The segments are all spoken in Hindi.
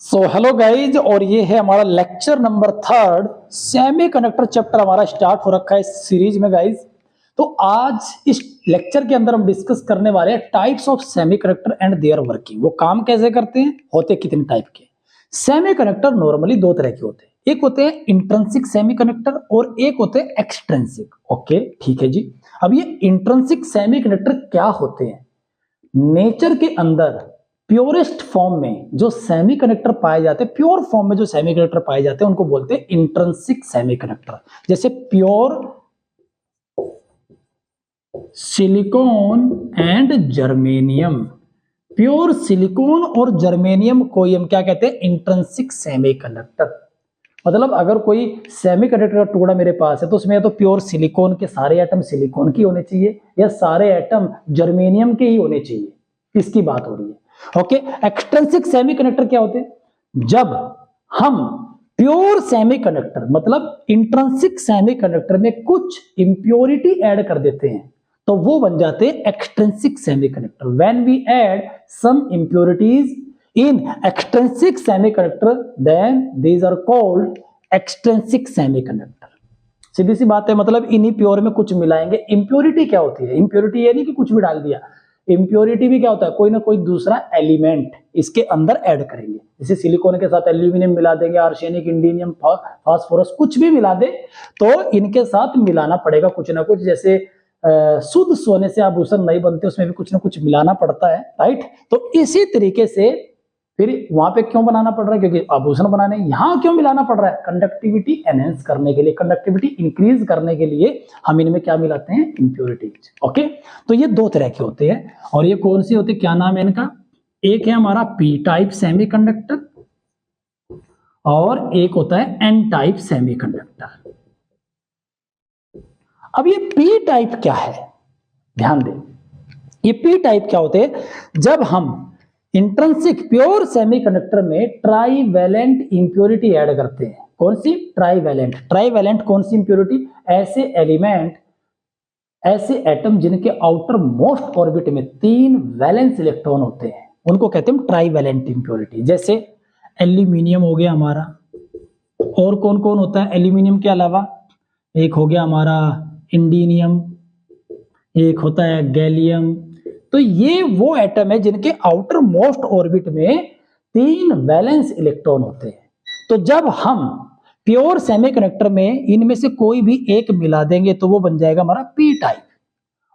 सो हेलो गाइज, और ये है हमारा लेक्चर नंबर 3। सेमीकंडक्टर चैप्टर हमारा स्टार्ट हो रखा है इस सीरीज में गाइज। तो आज इस लेक्चर के अंदर हम डिस्कस करने वाले हैं types of semiconductor and their working. वो काम कैसे करते हैं, होते कितने टाइप के। सेमीकंडक्टर नॉर्मली दो तरह के होते हैं, एक होते हैं इंट्रिंसिक सेमीकंडक्टर और एक होते हैं एक्सट्रिंसिक। ओके ठीक है जी। अब ये इंट्रिंसिक सेमीकंडक्टर क्या होते हैं? नेचर के अंदर प्योरेस्ट फॉर्म में जो सेमीकंडक्टर पाए जाते हैं, प्योर फॉर्म में जो सेमीकंडक्टर पाए जाते हैं उनको बोलते हैं इंट्रिंसिक सेमीकंडक्टर। जैसे pure silicon and germanium. Pure silicon और जर्मेनियम को हम क्या कहते हैं? Intrinsic semiconductor. मतलब अगर कोई सेमीकंडक्टर का टुकड़ा मेरे पास है तो उसमें या तो प्योर सिलिकॉन के सारे एटम सिलिकॉन के होने चाहिए या सारे एटम जर्मेनियम के ही होने चाहिए। इसकी बात हो रही है। ओके, एक्सट्रिंसिक सेमीकंडक्टर क्या होते हैं? जब हम प्योर सेमीकंडक्टर मतलब इंट्रिंसिक सेमीकंडक्टर में कुछ इंप्योरिटी ऐड कर देते हैं तो वो बन जाते हैं extrinsic semiconductor. When we add some impurities in extrinsic semiconductor then these are called extrinsic semiconductor। सीधी सी बात है, मतलब इन्हीं प्योर में कुछ मिलाएंगे। इंप्योरिटी क्या होती है? इंप्योरिटी ये नहीं कि कुछ भी डाल दिया। इंप्योरिटी भी क्या होता है? कोई ना कोई दूसरा एलिमेंट इसके अंदर ऐड करेंगे। जैसे सिलिकॉन के साथ एल्यूमिनियम मिला देंगे, आर्सेनिक, इंडियम, फास्फोरस, कुछ भी मिला दे तो इनके साथ मिलाना पड़ेगा कुछ ना कुछ। जैसे शुद्ध सोने से आभूषण नहीं बनते, उसमें भी कुछ ना कुछ मिलाना पड़ता है, राइट। तो इसी तरीके से फिर वहां पे क्यों बनाना पड़ रहा है? क्योंकि आभूषण बनाने। यहां क्यों मिलाना पड़ रहा है? कंडक्टिविटी एनहेंस करने के लिए, कंडक्टिविटी इंक्रीज करने के लिए हम इनमें क्या मिलाते हैं? इंप्योरिटीज। ओके, तो ये दो तरह के होते हैं। और ये कौन सी होते हैं, क्या नाम है इनका? एक है हमारा पी टाइप सेमीकंडक्टर और एक होता है एन टाइप सेमीकंडक्टर। अब ये पी टाइप क्या है, ध्यान दें। ये पी टाइप क्या होते हैं? जब हम इंट्रिंसिक प्योर सेमीकंडक्टर में ट्राईवैलेंट इंप्योरिटी ऐड करते हैं। कौन सी? ट्राईवैलेंट। ट्राईवैलेंट कौन सी इंप्योरिटी? ऐसे एलिमेंट, ऐसे एटम जिनके आउटर मोस्ट ऑर्बिट में 3 वैलेंस इलेक्ट्रॉन होते हैं, उनको कहते हैं ट्राईवैलेंट इंप्योरिटी। जैसे एल्यूमिनियम हो गया हमारा, और कौन कौन होता है एल्यूमिनियम के अलावा? एक हो गया हमारा इंडिनियम, एक होता है गैलियम। तो ये वो एटम है जिनके आउटर मोस्ट ऑर्बिट में 3 वैलेंस इलेक्ट्रॉन होते हैं। तो जब हम प्योर सेमीकंडक्टर में इनमें से कोई भी एक मिला देंगे तो वो बन जाएगा हमारा पी टाइप।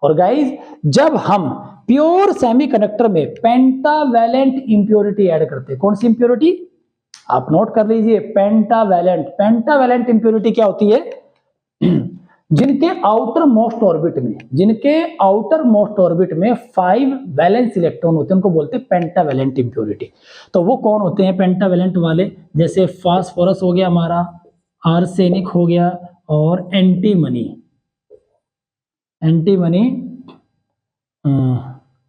और गाइस, जब हम प्योर सेमीकंडक्टर में पेंटावैलेंट इंप्योरिटी ऐड करते हैं, कौन सी इंप्योरिटी? आप नोट कर लीजिए, पेंटावैलेंट। पेंटावैलेंट इंप्योरिटी क्या होती है? जिनके आउटर मोस्ट ऑर्बिट में 5 वैलेंस इलेक्ट्रॉन होते हैं उनको बोलते हैं पेंटावैलेंट इंप्योरिटी। तो वो कौन होते हैं पेंटावैलेंट वाले? जैसे फास्फोरस हो गया हमारा, आर्सेनिक हो गया और एंटीमनी।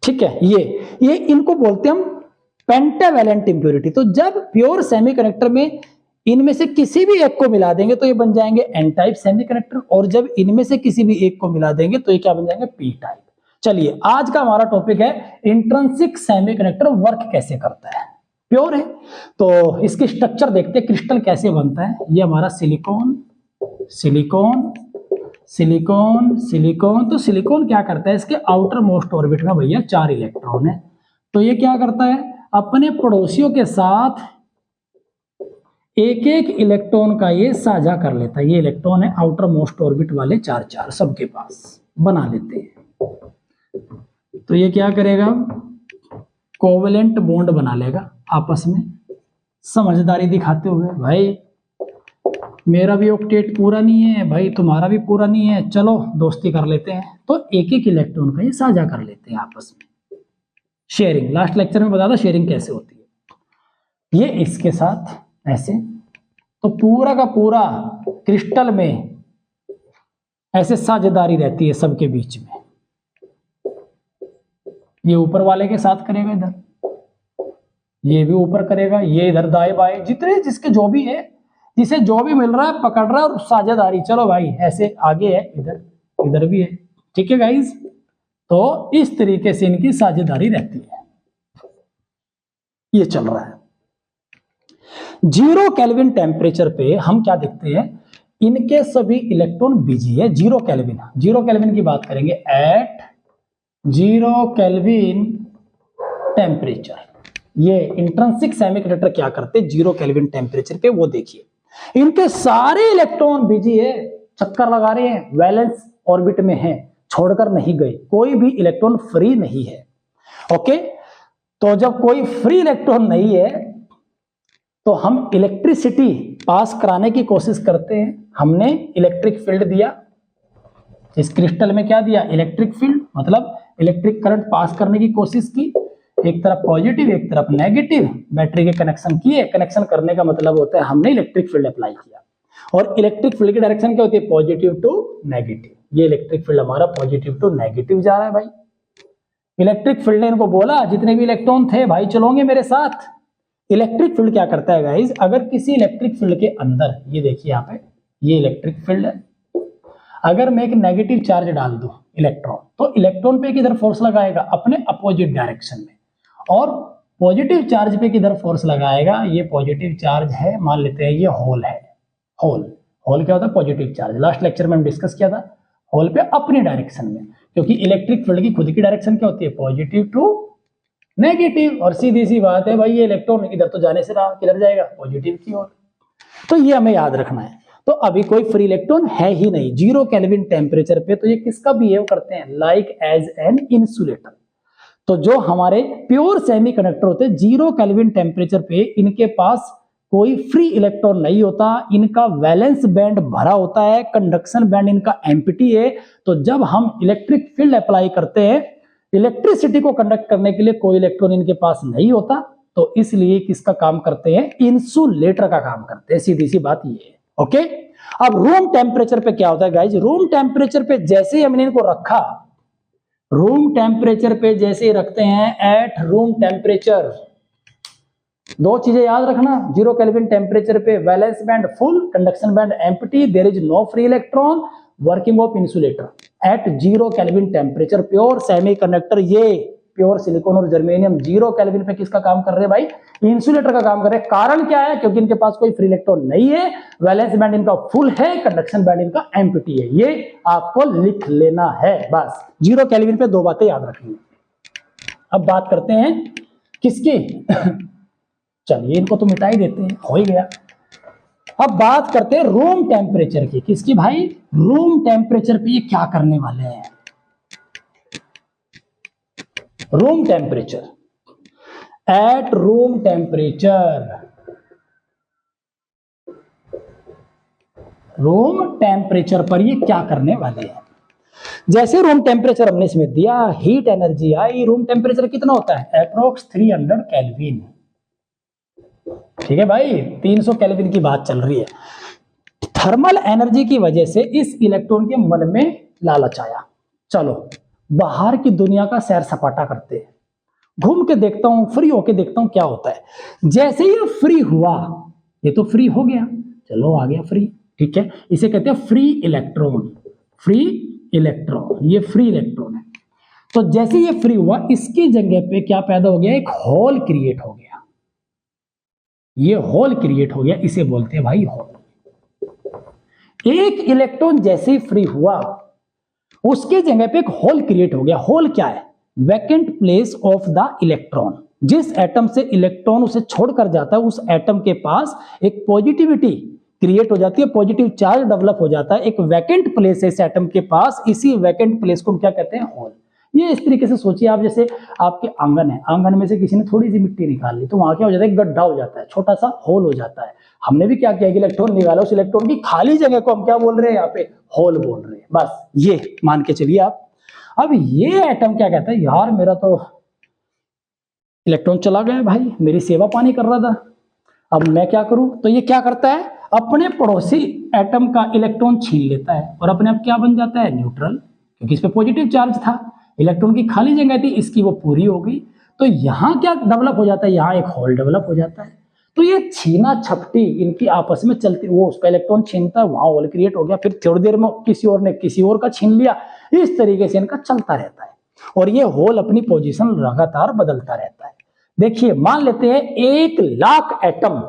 ठीक है, ये इनको बोलते हैं हम पेंटावैलेंट इंप्योरिटी। तो जब प्योर सेमीकंडक्टर में इनमें से किसी भी एक को मिला देंगे तो ये बन जाएंगे एन टाइप सेमीकंडक्टर, और जब इनमें से किसी भी एक को मिला देंगे तो ये क्या बन जाएंगे? P type. चलिए, आज का हमारा टॉपिक है इंट्रिंसिक सेमीकंडक्टर वर्क कैसे करता है। प्योर है तो इसकी स्ट्रक्चर देखते हैं, क्रिस्टल कैसे बनता है। ये हमारा सिलिकॉन, सिलिकॉन, सिलिकॉन, सिलिकॉन। तो सिलिकॉन क्या करता है? इसके आउटर मोस्ट ऑर्बिट में भैया 4 इलेक्ट्रॉन है। तो ये क्या करता है? अपने पड़ोसियों के साथ एक एक इलेक्ट्रॉन का ये साझा कर लेता है। ये इलेक्ट्रॉन है आउटर मोस्ट ऑर्बिट वाले 4 सबके पास बना लेते हैं। तो ये क्या करेगा? कोवेलेंट बॉन्ड बना लेगा आपस में, समझदारी दिखाते हुए। भाई मेरा भी ऑक्टेट पूरा नहीं है, भाई तुम्हारा भी पूरा नहीं है, चलो दोस्ती कर लेते हैं। तो एक एक इलेक्ट्रॉन का ये साझा कर लेते हैं आपस में। शेयरिंग, लास्ट लेक्चर में बताया था शेयरिंग कैसे होती है। ये इसके साथ ऐसे, तो पूरा का पूरा क्रिस्टल में ऐसे साझेदारी रहती है सबके बीच में। ये ऊपर वाले के साथ करेगा इधर, ये भी ऊपर करेगा, ये इधर दाएं बाएं, जितने जिसके जो भी है, जिसे जो भी मिल रहा है पकड़ रहा है और साझेदारी। चलो भाई ऐसे आगे है, इधर इधर भी है। ठीक है गाइस, तो इस तरीके से इनकी साझेदारी रहती है। ये चल रहा है। 0 केल्विन टेम्परेचर पे हम क्या देखते हैं, इनके सभी इलेक्ट्रॉन बिजी है 0 केल्विन। 0 केल्विन की बात करेंगे, एट 0 केल्विन टेम्परेचर ये इंट्रिंसिक सेमीकंडक्टर क्या करते हैं 0 केल्विन टेम्परेचर पे, वो देखिए इनके सारे इलेक्ट्रॉन बिजी है, चक्कर लगा रहे हैं, वैलेंस ऑर्बिट में है, छोड़कर नहीं गए, कोई भी इलेक्ट्रॉन फ्री नहीं है। ओके, तो जब कोई फ्री इलेक्ट्रॉन नहीं है तो हम इलेक्ट्रिसिटी पास कराने की कोशिश करते हैं। हमने इलेक्ट्रिक फील्ड दिया, इस क्रिस्टल में क्या दिया, इलेक्ट्रिक फील्ड, मतलब इलेक्ट्रिक करंट पास करने की कोशिश की, एक तरफ पॉजिटिव एक तरफ नेगेटिव, बैटरी के कनेक्शन किए। कनेक्शन करने का मतलब होता है हमने इलेक्ट्रिक फील्ड अप्लाई किया, और इलेक्ट्रिक फील्ड की डायरेक्शन क्या होती है, पॉजिटिव टू नेगेटिव। ये इलेक्ट्रिक फील्ड हमारा पॉजिटिव टू नेगेटिव जा रहा है भाई। इलेक्ट्रिक फील्ड ने इनको बोला, जितने भी इलेक्ट्रॉन थे भाई चलोगे मेरे साथ। इलेक्ट्रिक फील्ड क्या करता है गाइज, अगर किसी इलेक्ट्रिक फील्ड के अंदर, ये देखिए यहाँ पे, ये इलेक्ट्रिक फील्ड है, अगर मैं एक नेगेटिव चार्ज डाल दूं इलेक्ट्रॉन, तो इलेक्ट्रॉन पे किधर फोर्स लगाएगा, अपने अपोजिट डायरेक्शन में, और पॉजिटिव चार्ज पे किधर फोर्स लगाएगा, ये पॉजिटिव चार्ज है, मान लेते हैं ये होल है। होल क्या होता है, पॉजिटिव चार्ज। लास्ट लेक्चर में हम डिस्कस किया था, होल पे अपनी डायरेक्शन में, क्योंकि इलेक्ट्रिक फील्ड की खुद की डायरेक्शन क्या होती है, पॉजिटिव टू नेगेटिव। और सीधी सी बात है भाई, ये इलेक्ट्रॉन इधर तो जाने से रहा, किधर जाएगा, पॉजिटिव की ओर। तो ये हमें याद रखना है। तो अभी कोई फ्री इलेक्ट्रॉन है ही नहीं 0 केल्विन टेम्परेचर पे, तो ये किसका बिहेव करते हैं, लाइक एज एन इंसुलेटर। तो जो हमारे प्योर सेमीकंडक्टर होते हैं 0 केल्विन टेम्परेचर पे, इनके पास कोई फ्री इलेक्ट्रॉन नहीं होता, इनका वैलेंस बैंड भरा होता है, कंडक्शन बैंड इनका एम्प्टी है। तो जब हम इलेक्ट्रिक फील्ड अप्लाई करते हैं, इलेक्ट्रिसिटी को कंडक्ट करने के लिए कोई इलेक्ट्रॉन इनके पास नहीं होता, तो इसलिए किसका काम करते हैं, इंसुलेटर का काम करते हैं। सीधी सी बात ये है। ओके, अब रूम टेम्परेचर पे क्या होता है गाइज, रूम टेम्परेचर पे जैसे ही हमने इनको रखा, रूम टेम्परेचर पे जैसे ही रखते हैं, एट रूम टेम्परेचर, दो चीजें याद रखना, 0 केल्विन टेम्परेचर पे valence band full, conduction band empty, there is no free electron, working of insulator at 0 kelvin temperature. Pure semiconductor, ये प्योर सिलिकॉन और जर्मेनियम 0 केल्विन पे किसका काम कर रहे हैं भाई, इंसुलेटर का काम कर रहे हैं। कारण क्या है, क्योंकि इनके पास कोई फ्री इलेक्ट्रॉन नहीं है, वैलेंस बैंड इनका फुल है, कंडक्शन बैंड इनका एम्प्टी है। ये आपको लिख लेना है बस, 0 केल्विन पे दो बातें याद रखनी है। अब बात करते हैं किसकी चलिए इनको तो मिटा ही देते हैं, हो ही गया। अब बात करते हैं रूम टेम्परेचर की, किसकी भाई, रूम टेम्परेचर पे ये क्या करने वाले हैं। Room temperature, at room temperature, room temperature पर ये क्या करने वाले हैं। जैसे रूम टेम्परेचर हमने इसमें दिया, हीट एनर्जी आई, रूम टेम्परेचर कितना होता है, अप्रोक्स 300 केल्विन। ठीक है भाई, 300 केल्विन की बात चल रही है। थर्मल एनर्जी की वजह से इस इलेक्ट्रॉन के मन में लालच आया, चलो बाहर की दुनिया का सैर सपाटा करते हैं, घूम के देखता हूं, फ्री होके देखता हूं क्या होता है। जैसे ये फ्री हुआ, ये तो फ्री हो गया, चलो आ गया फ्री, ठीक है, इसे कहते हैं फ्री इलेक्ट्रॉन। फ्री इलेक्ट्रॉन, ये फ्री इलेक्ट्रॉन है। तो जैसे ये फ्री हुआ, इसकी जगह पे क्या पैदा हो गया, एक होल क्रिएट हो गया। ये होल क्रिएट हो गया, इसे बोलते हैं भाई होल। एक इलेक्ट्रॉन जैसे ही फ्री हुआ, उसके जगह पे एक होल क्रिएट हो गया। होल क्या है, vacant place of the electron. जिस एटम से इलेक्ट्रॉन उसे छोड़कर जाता है, उस एटम के पास एक पॉजिटिविटी क्रिएट हो जाती है, पॉजिटिव चार्ज डेवलप हो जाता है, एक वैकेंट प्लेस है इस एटम के पास, इसी वैकेंट प्लेस को हम क्या कहते हैं, होल। ये इस तरीके से सोचिए आप, जैसे आपके आंगन है, आंगन में से किसी ने थोड़ी सी मिट्टी निकाल ली, तो वहां क्या हो जाता है, गड्ढा हो जाता है, छोटा सा होल हो जाता है। हमने भी क्या किया, इलेक्ट्रॉन निकाला, उस इलेक्ट्रॉन की खाली जगह को हम क्या बोल रहे हैं, यहाँ पे होल बोल रहे हैं, बस ये मान के चलिए आप। अब ये एटम क्या कहता है, यार मेरा तो इलेक्ट्रॉन चला गया भाई, मेरी सेवा पानी कर रहा था, अब मैं क्या करूं। तो ये क्या करता है, अपने पड़ोसी एटम का इलेक्ट्रॉन छीन लेता है और अपने आप क्या बन जाता है, न्यूट्रल, क्योंकि इस पे पॉजिटिव चार्ज था, इलेक्ट्रॉन की खाली जगह थी, इसकी वो पूरी हो गई। तो यहां क्या डेवलप हो जाता है, यहाँ एक होल डेवलप हो जाता है। तो ये छीना छपटी इनकी आपस में चलती, वो उसका इलेक्ट्रॉन छीनता है, वहां होल क्रिएट हो गया, फिर थोड़ी देर में किसी और ने किसी और का छीन लिया, इस तरीके से इनका चलता रहता है। और ये होल अपनी पोजीशन लगातार बदलता रहता है। देखिए मान लेते हैं 1 लाख एटम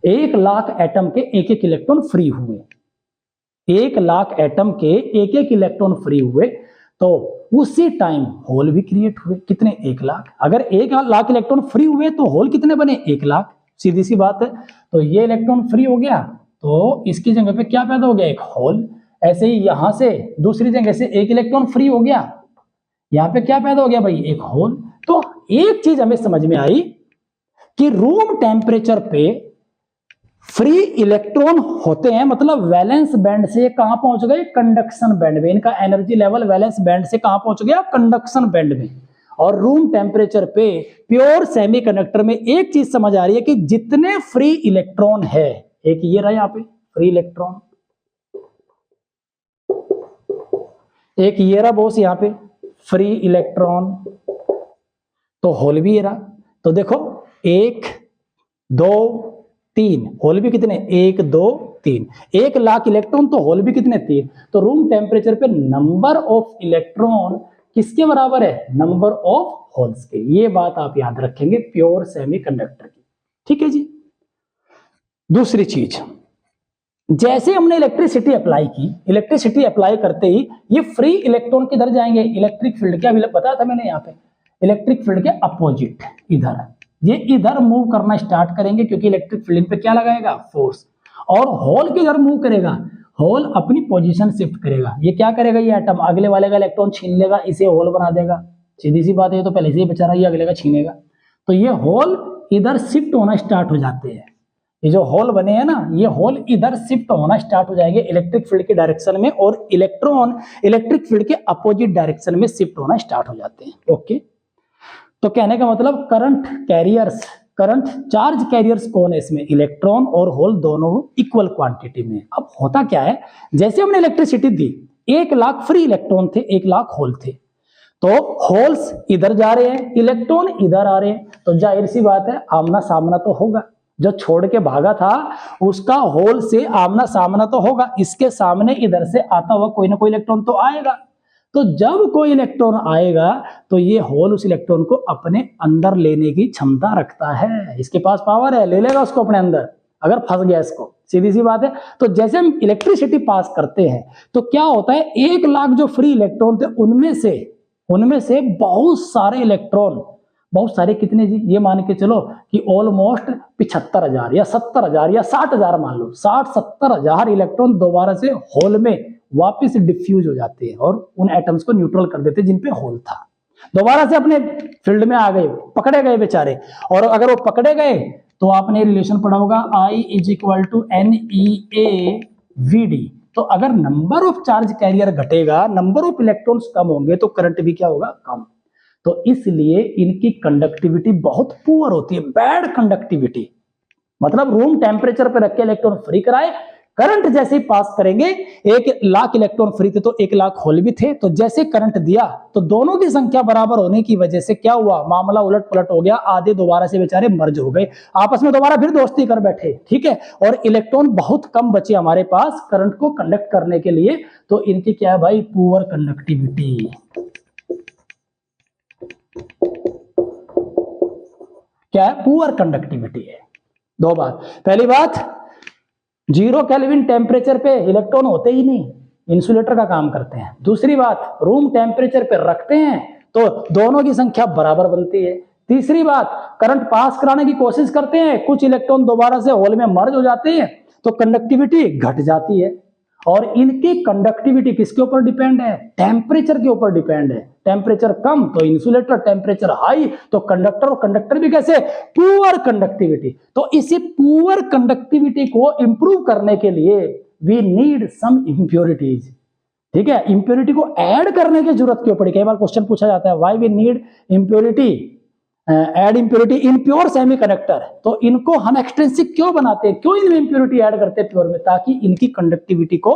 1 लाख एटम के एक एक इलेक्ट्रॉन फ्री हुए, 1 लाख एटम के एक एक इलेक्ट्रॉन फ्री हुए, तो उसी टाइम होल भी क्रिएट हुए। कितने? 1 लाख। अगर 1 लाख इलेक्ट्रॉन फ्री हुए तो होल कितने बने? 1 लाख। सीधी सी बात है। तो ये इलेक्ट्रॉन फ्री हो गया तो इसकी जगह पे क्या पैदा हो गया? एक होल। ऐसे ही यहां से दूसरी जगह से 1 इलेक्ट्रॉन फ्री हो गया, यहां पे क्या पैदा हो गया भाई? एक होल। तो एक चीज हमें समझ में आई कि रूम टेम्परेचर पे फ्री इलेक्ट्रॉन होते हैं, मतलब वैलेंस बैंड से कहां पहुंच गए? कंडक्शन बैंड में। इनका एनर्जी लेवल वैलेंस बैंड से कहां पहुंच गया? कंडक्शन बैंड में। और रूम टेम्परेचर पे प्योर सेमीकंडक्टर में एक चीज समझ आ रही है कि जितने फ्री इलेक्ट्रॉन है, एक ये रहा यहां पे फ्री इलेक्ट्रॉन, एक ये रहा बॉस यहां पे फ्री इलेक्ट्रॉन, तो होल भी ये रहा। तो देखो 1 2 3, होल भी कितने? 1 2 3। 1 लाख इलेक्ट्रॉन तो होल भी कितने? 3। तो रूम टेम्परेचर पे नंबर ऑफ इलेक्ट्रॉन किसके बराबर है? नंबर ऑफ होल्स के। ये बात आप याद रखेंगे प्योर सेमीकंडक्टर की। ठीक है जी। दूसरी चीज, जैसे हमने इलेक्ट्रिसिटी अप्लाई की, इलेक्ट्रिसिटी अप्लाई करते ही ये फ्री इलेक्ट्रॉन किधर जाएंगे? इलेक्ट्रिक फील्ड के, अभी बताया था मैंने यहाँ पे, इलेक्ट्रिक फील्ड के अपोजिट इधर, ये इधर मूव करना स्टार्ट करेंगे क्योंकि इलेक्ट्रिक फील्ड पे क्या लगाएगा? फोर्स। और होल किधर मूव करेगा? होल अपनी पोजीशन शिफ्ट करेगा। ये क्या करेगा? ये एटम अगले वाले का इलेक्ट्रॉन छीन लेगा, इसे होल बना देगा। सीधी सी बात है, तो पहले से ही बेचारा ये अगले का छीनेगा। तो ये होल इधर शिफ्ट होना स्टार्ट हो जाते हैं। ये जो होल बने हैं ना, ये होल इधर शिफ्ट होना स्टार्ट हो जाएंगे इलेक्ट्रिक फील्ड के डायरेक्शन में, और इलेक्ट्रॉन इलेक्ट्रिक फील्ड के अपोजिट डायरेक्शन में शिफ्ट होना स्टार्ट हो जाते हैं। ओके, तो कहने का मतलब current carriers, current charge carriers कौन है इसमें? इलेक्ट्रॉन और होल दोनों इक्वल क्वांटिटी में। अब होता क्या है, जैसे हमने इलेक्ट्रिसिटी दी, 1 लाख फ्री इलेक्ट्रॉन थे, 1 लाख होल थे, तो होल्स इधर जा रहे हैं, इलेक्ट्रॉन इधर आ रहे हैं, तो जाहिर सी बात है आमना सामना तो होगा। जो छोड़ के भागा था उसका होल से आमना सामना तो होगा, इसके सामने इधर से आता हुआ कोई ना कोई इलेक्ट्रॉन तो आएगा। तो जब कोई इलेक्ट्रॉन आएगा तो ये होल उस इलेक्ट्रॉन को अपने अंदर लेने की क्षमता रखता है, इसके पास पावर है, ले लेगा उसको अपने अंदर अगर फंस गया इसको। सीधी सी बात है। तो जैसे हम इलेक्ट्रिसिटी पास करते हैं तो क्या होता है, 1 लाख जो फ्री इलेक्ट्रॉन थे उनमें से बहुत सारे इलेक्ट्रॉन, बहुत सारे कितने जी? ये मान के चलो कि ऑलमोस्ट 75,000 या 70,000 या 60,000 मान लो, 60-70,000 इलेक्ट्रॉन दोबारा से होल में वापस डिफ्यूज हो जाते हैं और उन एटम्स को न्यूट्रल कर देते हैं जिन पे होल था, दोबारा से अपने फील्ड में आ गए, पकड़े गए बेचारे। और अगर वो पकड़े गए तो आपने रिलेशन पढ़ा होगा I = NeA/VD। तो अगर नंबर ऑफ चार्ज कैरियर घटेगा, नंबर ऑफ इलेक्ट्रॉन्स कम होंगे तो करंट भी क्या होगा? कम। तो इसलिए इनकी कंडक्टिविटी बहुत पुअर होती है, बैड कंडक्टिविटी। मतलब रूम टेम्परेचर पर रख के इलेक्ट्रॉन फ्री कराए, करंट जैसे ही पास करेंगे, 1 लाख इलेक्ट्रॉन फ्री थे तो 1 लाख होल भी थे, तो जैसे करंट दिया तो दोनों की संख्या बराबर होने की वजह से क्या हुआ? मामला उलट पलट हो गया, आधे दोबारा से बेचारे मर्ज हो गए, आपस में दोबारा फिर दोस्ती कर बैठे। ठीक है, और इलेक्ट्रॉन बहुत कम बचे हमारे पास करंट को कंडक्ट करने के लिए। तो इनकी क्या है भाई? Poor conductivity. क्या है? पुअर कंडक्टिविटी है। दो बात, पहली बात 0 केल्विन टेम्परेचर पे इलेक्ट्रॉन होते ही नहीं, इंसुलेटर का काम करते हैं। दूसरी बात, रूम टेम्परेचर पे रखते हैं तो दोनों की संख्या बराबर बनती है। तीसरी बात, करंट पास कराने की कोशिश करते हैं, कुछ इलेक्ट्रॉन दोबारा से होल में मर्ज हो जाते हैं तो कंडक्टिविटी घट जाती है। और इनकी कंडक्टिविटी किसके ऊपर डिपेंड है? टेम्परेचर के ऊपर डिपेंड है। टेम्परेचर कम तो इंसुलेटर, टेम्परेचर हाई तो कंडक्टर, और कंडक्टर भी कैसे? Poor conductivity. तो इसी पुअर कंडक्टिविटी को इंप्रूव करने के लिए वी नीड सम इंप्योरिटीज। ठीक है, इंप्योरिटी को ऐड करने की जरूरत क्यों पड़ी? कई बार क्वेश्चन पूछा जाता है, why we need impurity, add impurity in pure semiconductor. तो इनको हम एक्सट्रिंसिक क्यों बनाते हैं, क्यों इनमें इंप्योरिटी ऐड करते हैं प्योर में? ताकि इनकी कंडक्टिविटी को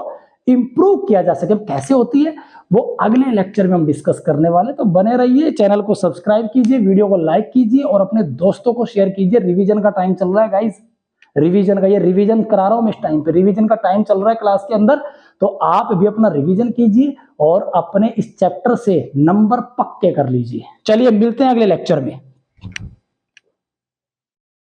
इंप्रूव किया जा सके। कैसे होती है वो अगले लेक्चर में हम डिस्कस करने वाले। तो बने रहिए, चैनल को सब्सक्राइब कीजिए, वीडियो को लाइक कीजिए और अपने दोस्तों को शेयर कीजिए। रिवीजन का टाइम चल रहा है गाइस, रिवीजन का, ये रिवीजन करा रहा हूं मैं इस टाइम पे, रिवीजन का टाइम चल रहा है क्लास के अंदर। तो आप भी अपना रिवीजन कीजिए और अपने इस चैप्टर से नंबर पक्के कर लीजिए। चलिए मिलते हैं अगले लेक्चर में।